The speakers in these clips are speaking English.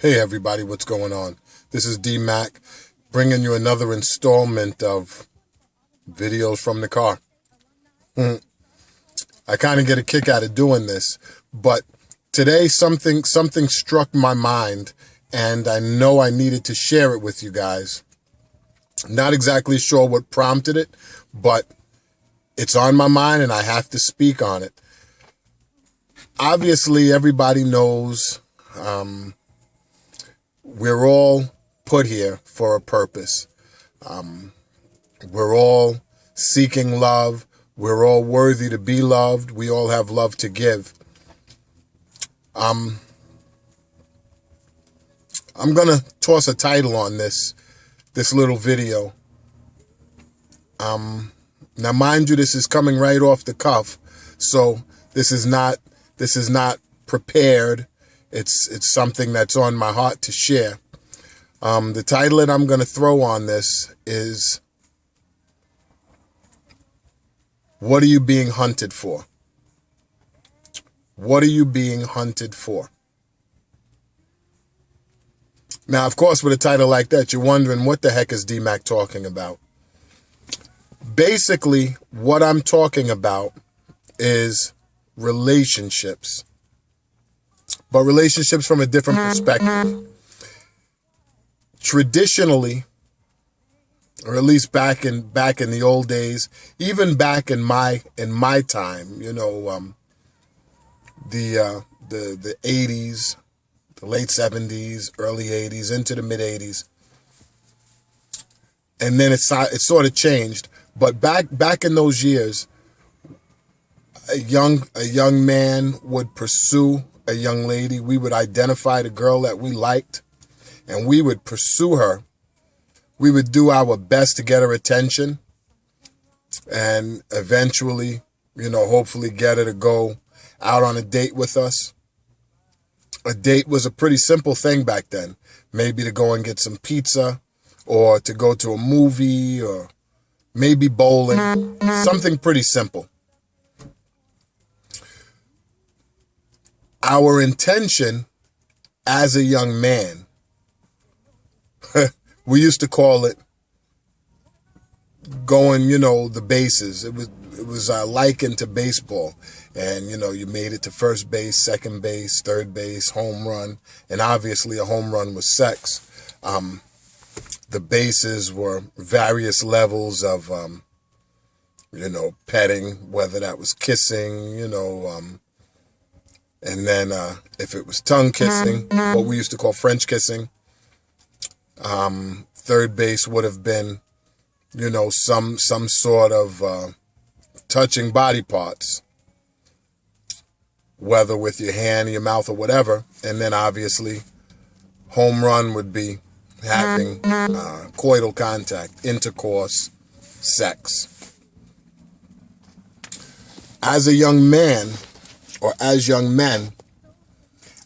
Hey everybody, what's going on? This is D.Mack bringing you another installment of videos from the car. I kind of get a kick out of doing this, but today something struck my mind and I know I needed to share it with you guys. Not exactly sure what prompted it, but it's on my mind and I have to speak on it. Obviously, everybody knows we're all put here for a purpose. We're all seeking love. We're all worthy to be loved. We all have love to give. I'm going to toss a title on this little video. Now, mind you, this is coming right off the cuff, so this is not prepared. It's something that's on my heart to share. The title that I'm going to throw on this is, what are you being hunted for? What are you being hunted for? Now, of course, with a title like that, you're wondering, what the heck is D.Mack talking about? Basically, what I'm talking about is relationships, but relationships from a different perspective. Traditionally, or at least back in the old days, even back in my time, you know, the 80s, the late 70s, early 80s, into the mid 80s, and then it sort of changed. But back in those years, a young man would pursue a young lady. We would identify the girl that we liked, and we would pursue her. We would do our best to get her attention, and eventually, you know, hopefully get her to go out on a date with us. A date was a pretty simple thing back then. Maybe to go and get some pizza, or to go to a movie, or maybe bowling. Something pretty simple. Our intention as a young man, we used to call it going, you know, the bases. It was likened to baseball. And, you know, you made it to first base, second base, third base, home run. And obviously a home run was sex. The bases were various levels of, you know, petting, whether that was kissing, you know, and then if it was tongue kissing, what we used to call French kissing. Third base would have been, you know, some sort of touching body parts, whether with your hand, your mouth, or whatever. And then obviously home run would be having coital contact, intercourse, sex. As a young man, or as young men,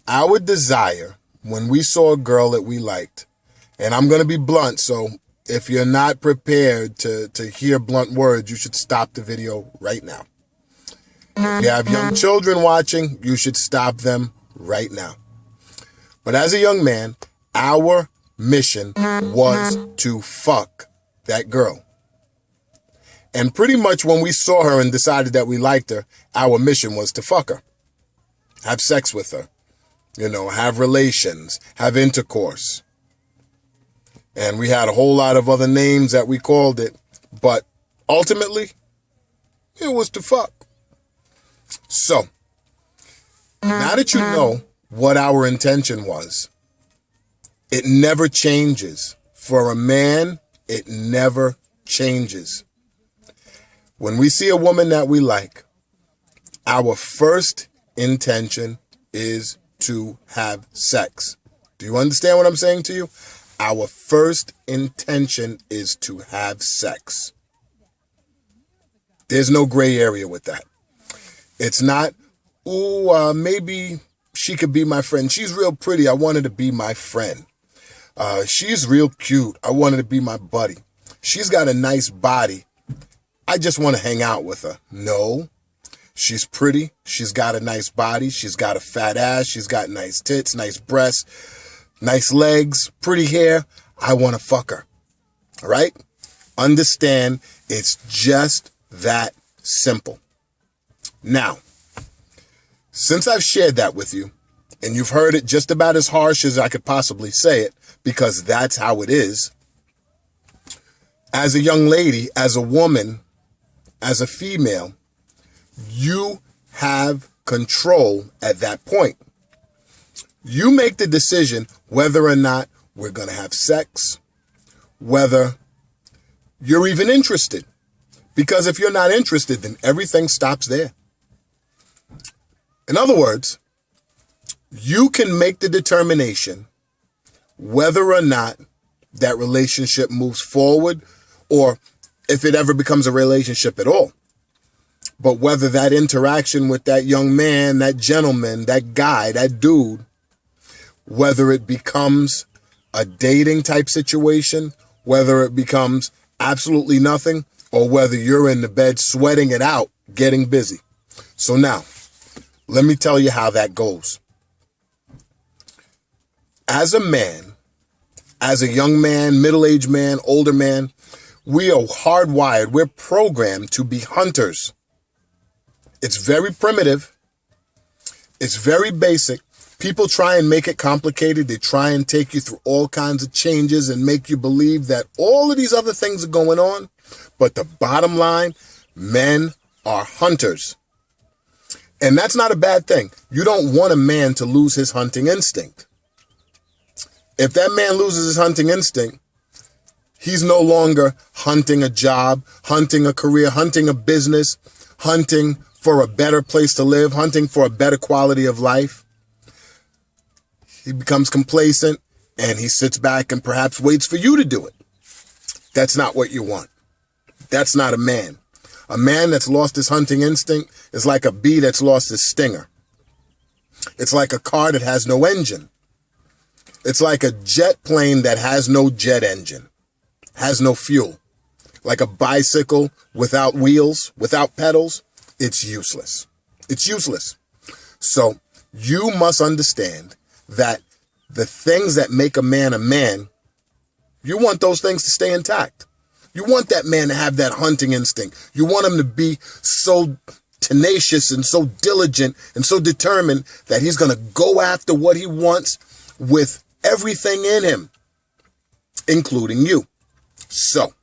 our desire when we saw a girl that we liked, and I'm going to be blunt, so if you're not prepared to hear blunt words, you should stop the video right now. If you have young children watching, you should stop them right now. But as a young man, our mission was to fuck that girl. And pretty much when we saw her and decided that we liked her, our mission was to fuck her. Have sex with her. You know, have relations, have intercourse. And we had a whole lot of other names that we called it, but ultimately, it was to fuck. So, now that you know what our intention was, it never changes. For a man, it never changes. When we see a woman that we like, our first intention is to have sex. Do you understand what I'm saying to you? Our first intention is to have sex. There's no gray area with that. It's not, maybe she could be my friend. She's real pretty. I want her to be my friend. She's real cute. I want her to be my buddy. She's got a nice body. I just want to hang out with her. No. She's pretty. She's got a nice body. She's got a fat ass. She's got nice tits, nice breasts. nice legs, pretty hair, I want to fuck her. All right? Understand it's just that simple. Now, since I've shared that with you, and you've heard it just about as harsh as I could possibly say it, because that's how it is, as a young lady, as a woman, as a female, you have control at that point. You make the decision whether or not we're going to have sex, whether you're even interested. Because if you're not interested, then everything stops there. In other words, you can make the determination whether or not that relationship moves forward or if it ever becomes a relationship at all. But whether that interaction with that young man, that gentleman, that guy, that dude, whether it becomes a dating type situation, whether it becomes absolutely nothing, or whether you're in the bed sweating it out, getting busy. So now, let me tell you how that goes. As a man, as a young man, middle-aged man, older man, we are hardwired, we're programmed to be hunters. It's very primitive. It's very basic. People try and make it complicated. They try and take you through all kinds of changes and make you believe that all of these other things are going on. But the bottom line, men are hunters. And that's not a bad thing. You don't want a man to lose his hunting instinct. If that man loses his hunting instinct, he's no longer hunting a job, hunting a career, hunting a business, hunting for a better place to live, hunting for a better quality of life. He becomes complacent and he sits back and perhaps waits for you to do it. That's not what you want. That's not a man. A man that's lost his hunting instinct is like a bee that's lost his stinger. It's like a car that has no engine. It's like a jet plane that has no jet engine, has no fuel. Like a bicycle without wheels, without pedals, it's useless. It's useless. So you must understand that the things that make a man, you want those things to stay intact. You want that man to have that hunting instinct. You want him to be so tenacious and so diligent and so determined that he's going to go after what he wants with everything in him, including you. So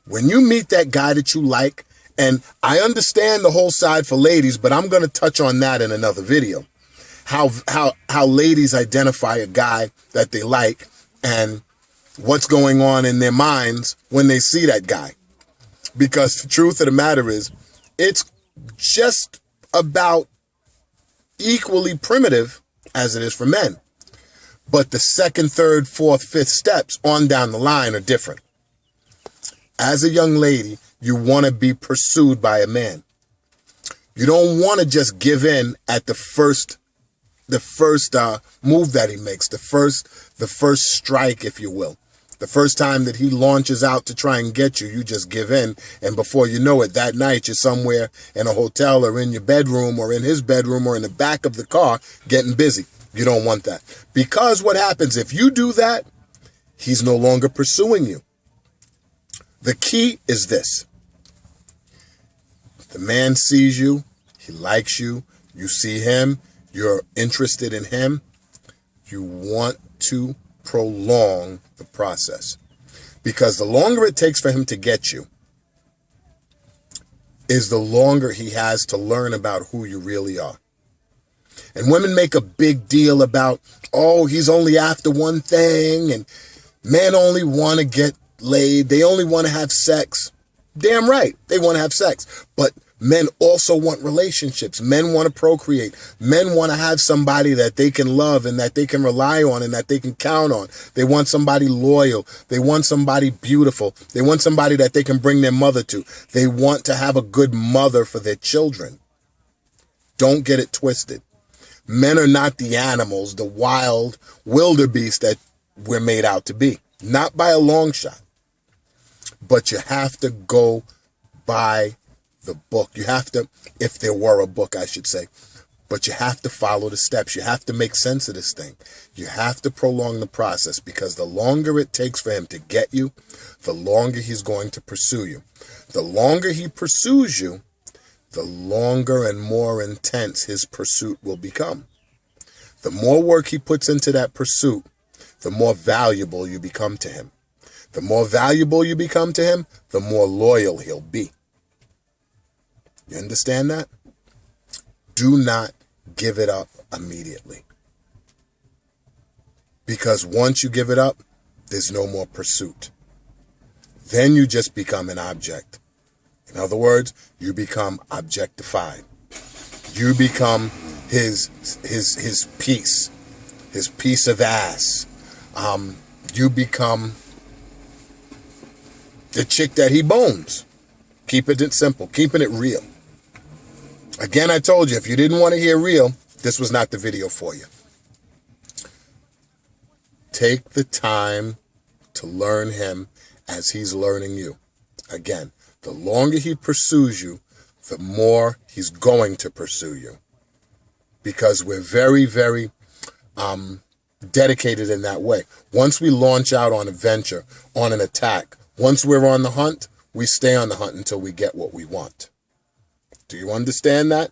when you meet that guy that you like, and I understand the whole side for ladies, but I'm going to touch on that in another video. How ladies identify a guy that they like and what's going on in their minds when they see that guy. Because the truth of the matter is, it's just about equally primitive as it is for men. But the second, third, fourth, fifth steps on down the line are different. As a young lady, you want to be pursued by a man. You don't want to just give in at the first move that he makes, the first strike, if you will. The first time that he launches out to try and get you, you just give in. And before you know it, that night you're somewhere in a hotel or in your bedroom or in his bedroom or in the back of the car getting busy. You don't want that. Because what happens if you do that, he's no longer pursuing you. The key is this. The man sees you, he likes you, you see him, you're interested in him. You want to prolong the process. Because the longer it takes for him to get you is the longer he has to learn about who you really are. And women make a big deal about, oh, he's only after one thing, and men only want to get laid. They only want to have sex. Damn right, they want to have sex. But men also want relationships. Men want to procreate. Men want to have somebody that they can love and that they can rely on and that they can count on. They want somebody loyal. They want somebody beautiful. They want somebody that they can bring their mother to. They want to have a good mother for their children. Don't get it twisted. Men are not the animals, the wild wildebeest that we're made out to be. Not by a long shot. But you have to go by the book. You have to, if there were a book, I should say, But you have to follow the steps. You have to make sense of this thing. You have to prolong the process, because the longer it takes for him to get you, the longer he's going to pursue you. The longer he pursues you, the longer and more intense his pursuit will become. The more work he puts into that pursuit, the more valuable you become to him. The more valuable you become to him, the more loyal he'll be. You understand that? Do not give it up immediately. Because once you give it up, there's no more pursuit. Then you just become an object. In other words, you become objectified. You become his piece, his piece of ass. You become the chick that he bones. Keeping it simple, keeping it real. Again, I told you, if you didn't want to hear real, this was not the video for you. Take the time to learn him as he's learning you. Again, the longer he pursues you, the more he's going to pursue you. Because we're very, very dedicated in that way. Once we launch out on a venture, on an attack, once we're on the hunt, we stay on the hunt until we get what we want. Do you understand that?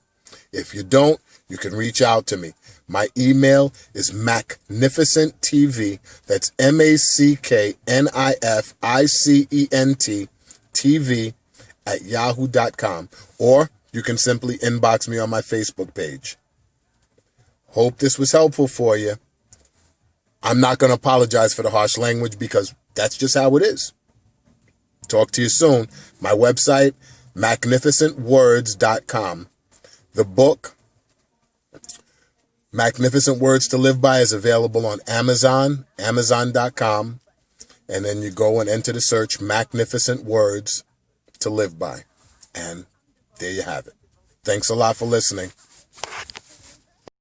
If you don't, you can reach out to me. My email is Macknificent.TV. That's Macknificent TV @yahoo.com. Or you can simply inbox me on my Facebook page. Hope this was helpful for you. I'm not going to apologize for the harsh language, because that's just how it is. Talk to you soon. My website, magnificentwords.com. The book, Magnificent Words to Live By, is available on Amazon, amazon.com. And then you go and enter the search, Magnificent Words to Live By. And there you have it. Thanks a lot for listening.